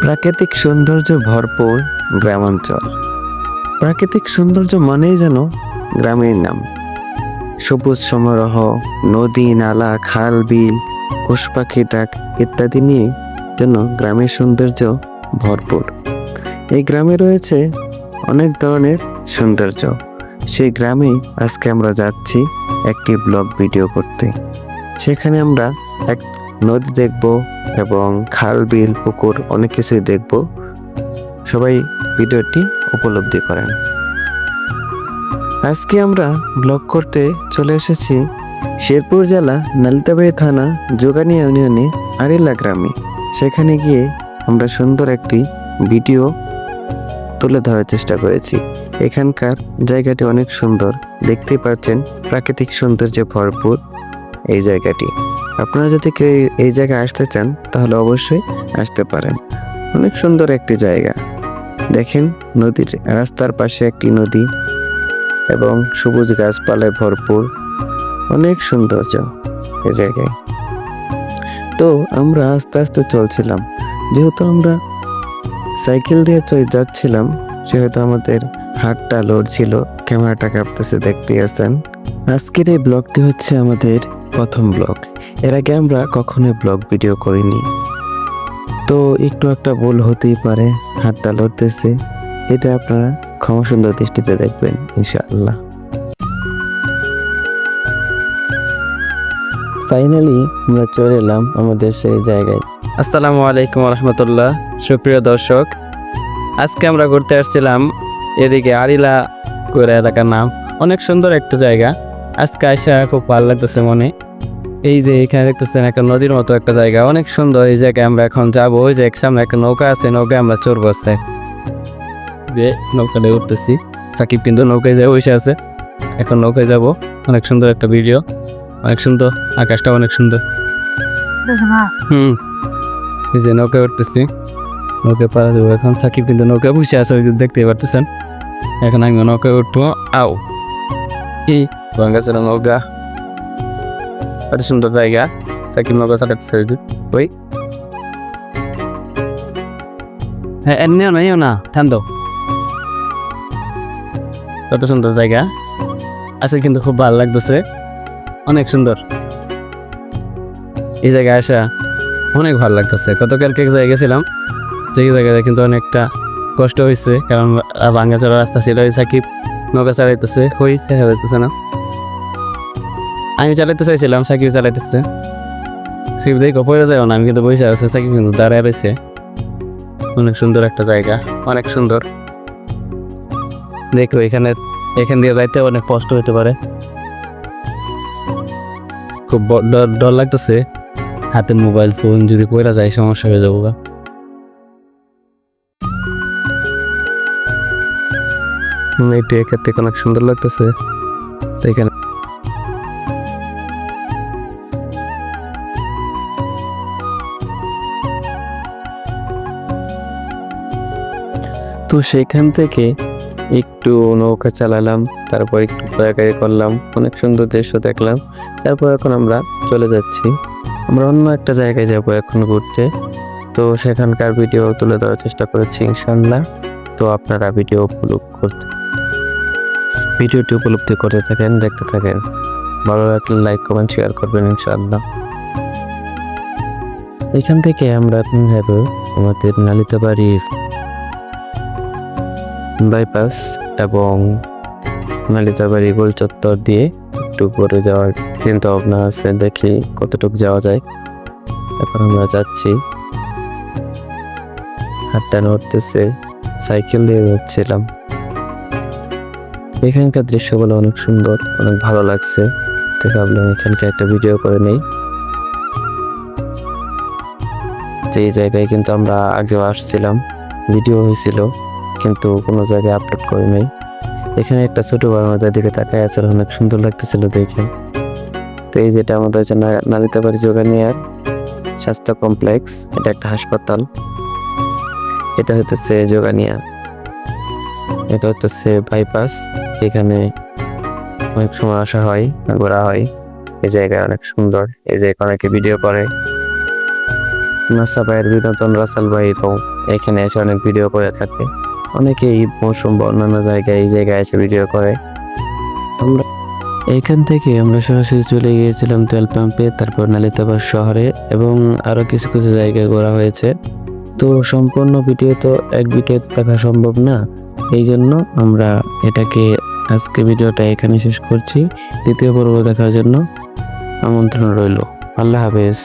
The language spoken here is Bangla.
প্রাকৃতিক সৌন্দর্য ভরপুর গ্রামাঞ্চল। প্রাকৃতিক সৌন্দর্য মানেই যেন গ্রামের নাম। সবুজ সমারোহ, নদী, নালা, খাল, বিল, পশু পাখি ডাক ইত্যাদি নিয়ে যেন গ্রামের সৌন্দর্য ভরপুর। এই গ্রামে রয়েছে অনেক ধরনের সৌন্দর্য। সেই গ্রামেই আজকে আমরা যাচ্ছি একটি ব্লগ ভিডিও করতে। সেখানে আমরা এক নদী দেখব এবং খাল, বিল, পুকুর অনেক কিছুই দেখব। সবাই ভিডিওটি উপলব্ধি করেন। আজকে আমরা ব্লগ করতে চলে এসেছি শেরপুর জেলা নালিতাবাড়ি থানা যোগানিয়া ইউনিয়নে আরিলা গ্রামে। সেখানে গিয়ে আমরা সুন্দর একটি ভিডিও তুলে ধরার চেষ্টা করেছি। এখানকার জায়গাটি অনেক সুন্দর, দেখতেই পাচ্ছেন প্রাকৃতিক সৌন্দর্যে ভরপুর এই জায়গাটি। আপনারা যদি কেউ এই জায়গায় আসতে চান তাহলে অবশ্যই আসতে পারেন। অনেক সুন্দর একটি জায়গা। দেখেন নদীর রাস্তার পাশে একটি নদী এবং সবুজ গাছপালায় ভরপুর, অনেক সৌন্দর্য এই জায়গায়। তো আমরা আস্তে আস্তে চলছিলাম, যেহেতু আমরা সাইকেল দিয়ে যাচ্ছিলাম সেহেতু আমাদের হাতটা লড়ছিল, ক্যামেরাটা কাঁপতেছে, দেখতে আছেন। আজকের এই ব্লগটি হচ্ছে আমাদের প্রথম ব্লগ। এর আগে আমরা কখনোই ব্লগ ভিডিও করিনি, তো একটু একটা ভুল হতেই পারে, হাতটা লড়তেছে। এটা আপনারা ক্ষমা সুন্দর দৃষ্টিতে দেখবেন ইনশাআল্লাহ। ফাইনালি আমরা চলে এলাম আমাদের সেই জায়গায়। আসসালামু আলাইকুম রহমতুল্লাহ। সুপ্রিয় দর্শক, আজকে আমরা ঘুরতে আসছিলাম এদিকে আরিলা করে এলাকার নাম। অনেক সুন্দর একটা জায়গা। আজকে আসা খুব ভালো লাগতেছে মনে। এই যে এখানে দেখতেছেন একটা নদীর মতো একটা জায়গা, অনেক সুন্দর। এই জায়গায় আমরা এখন যাবো। ওই যে সামনে একটা নৌকা আছে, নৌকায় আমরা চড়বো। যে নৌকাতে উঠতেছি, সাকিব কিন্তু নৌকায় যায় বসে আছে। এখন নৌকায় যাব। অনেক সুন্দর একটা ভিডিও, অনেক সুন্দর, আকাশটা অনেক সুন্দর। এই যে নৌকায় উঠতেছি, নৌকায় পাড়া দেবো এখন। সাকিব কিন্তু নৌকায় বসে আছে, ওই যে দেখতে পারতেছেন। এখন আমি নৌকায় উঠবো। আও কি ভাঙ্গাচোরা নৌকা, এত সুন্দর জায়গা। সাকিব নৌকা চালাতেছে ওই। হ্যাঁ এমনিও নইও না, ঠান্ডা। কত সুন্দর জায়গা আছে, কিন্তু খুব ভালো লাগতেছে, অনেক সুন্দর। এই জায়গায় আসা অনেক ভালো লাগতেছে। গতকালকে এক জায়গায় গেছিলাম, যে জায়গায় কিন্তু অনেকটা কষ্ট হয়েছে, কারণ ভাঙ্গা চড়া রাস্তা ছিল। সাকিব নৌকা চালাইতেছে, হয়েছে চালাইতেছে না। আমি চালাইতে চাইছিলাম, সাকিব চালাইতেছে। সাকিব দেখো পড়ে যাও না, আমি কিন্তু বসে আছে, সাকিব কিন্তু দাঁড়ায় রয়েছে। অনেক সুন্দর একটা জায়গা, অনেক সুন্দর। দেখো এখান দিয়ে যাইতে অনেক কষ্ট হতে পারে, খুব ডর লাগতেছে। হাতে মোবাইল ফোন যদি পড়ে যায় সমস্যা হয়ে যাবো। একটু এখান থেকে অনেক সুন্দর লাগতেছে। এখানে তো সেইখান থেকে একটু নৌকা চালালাম, তারপর একটু ঘোরাঘুরি করলাম, অনেক সুন্দর দৃশ্য দেখলাম। তারপর এখন আমরা চলে যাচ্ছি, আমরা অন্য একটা জায়গায় যাব এখন ঘুরতে। তো সেখানকার ভিডিও তুলে ধরার চেষ্টা করেছি ইনশাআল্লাহ। তো আপনারা ভিডিওটি উপলব্ধি করতে থাকেন, দেখতে থাকেন। ভালো লাগলে লাইক, কমেন্ট, শেয়ার করবেন ইনশাআল্লাহ। এখান থেকে আমরা এখন যাব আমাদের নালিতাবাড়ি বাইপাস এবং নালিতাবাড়ি গোল চত্বর দিয়ে একটু পরে যাওয়ার চিন্তা ভাবনা আছে, দেখি কতটুকু যাওয়া যায়। এখন আমরা যাচ্ছি, হাতটা নড়তেছে, সাইকেল দিয়ে যাচ্ছিলাম। এখানকার দৃশ্যগুলো অনেক সুন্দর, অনেক ভালো লাগছে, তো ভাবলাম এখানকার একটা ভিডিও করে নেই। তো এই জায়গায় কিন্তু আমরা আগেও আসছিলাম, ভিডিও হয়েছিল, কিন্তু কোনো জায়গায় আপলোড করে নেই। এখানে একটা ছোট বড় আমাদের দিকে তাকায় আছে, অনেক সুন্দর লাগতেছিল দেখে। তো এই যেটা আমাদের হচ্ছে নালিতাবাড়ি যোগানিয়ার স্বাস্থ্য কমপ্লেক্স, এটা একটা হাসপাতাল। এটা হচ্ছে যোগানিয়া, এটা হচ্ছে বাইপাস। এখানে অনেক সময় আসা হয়, ঘোরা হয়। এই জায়গায় অনেক সুন্দর, এই জায়গায় অনেকে ভিডিও করে। নাসা ভাইয়ের বিনোদন রাসাল ভাইরাও এখানে এসে অনেক ভিডিও করে থাকে। অনেকে ঈদ মৌসুম বা অন্যান্য জায়গায় এই জায়গায় এসে ভিডিও করে। আমরা এখান থেকে আমরা সরাসরি চলে গিয়েছিলাম তেল পাম্পে, তারপর নালিতাবাদ শহরে এবং আরো কিছু কিছু জায়গায় ঘোরা হয়েছে। তো সম্পূর্ণ ভিডিও তো এক ভিডিওতে দেখা সম্ভব না, এই জন্য আমরা এটাকে আজকে ভিডিওটা এখানে শেষ করছি। দ্বিতীয় পর্ব দেখার জন্য আমন্ত্রণ রইল। আল্লাহ হাফেজ।